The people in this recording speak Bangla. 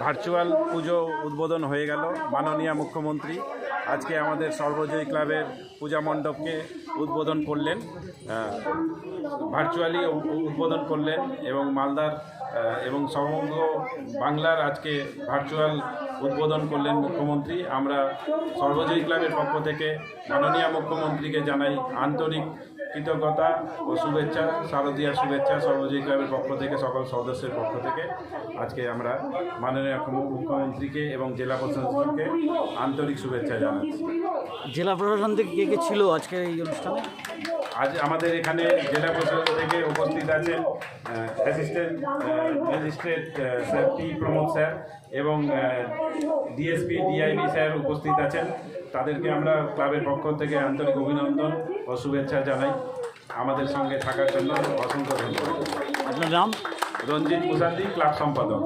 ভার্চুয়াল পুজো উদ্বোধন হয়ে গেল। মাননীয় মুখ্যমন্ত্রী আজকে আমাদের সর্বজয়ী ক্লাবের পূজা মণ্ডপকে উদ্বোধন করলেন, ভার্চুয়ালি উদ্বোধন করলেন এবং মালদার এবং সমগ্র বাংলার আজকে ভার্চুয়াল উদ্বোধন করলেন মুখ্যমন্ত্রী। আমরা সর্বজয়ী ক্লাবের পক্ষ থেকে মাননীয় মুখ্যমন্ত্রীকে জানাই আন্তরিক কৃতজ্ঞতা ও শুভেচ্ছা, শারদীয়া শুভেচ্ছা সর্বজয়ী ক্লাবের পক্ষ থেকে, সকল সদস্যের পক্ষ থেকে। আজকে আমরা মাননীয় মুখ্যমন্ত্রীকে এবং জেলা প্রশাসনকে আন্তরিক শুভেচ্ছা জানাচ্ছি। জেলা প্রশাসন থেকে কে কে ছিল আজকে এই অনুষ্ঠানে? আজ আমাদের এখানে জেলা প্রশাসন থেকে উপস্থিত আছেন অ্যাসিস্ট্যান্ট ম্যাজিস্ট্রেট স্যার টি প্রমোদ স্যার এবং ডিএসপি ডিআইবি স্যার উপস্থিত আছেন। তাদেরকে আমরা ক্লাবের পক্ষ থেকে আন্তরিক অভিনন্দন ও শুভেচ্ছা জানাই। আমাদের সঙ্গে থাকার জন্য অসংখ্য ধন্যবাদ। আপনার নাম? রঞ্জিত মুসাদ্দি, ক্লাব সম্পাদক।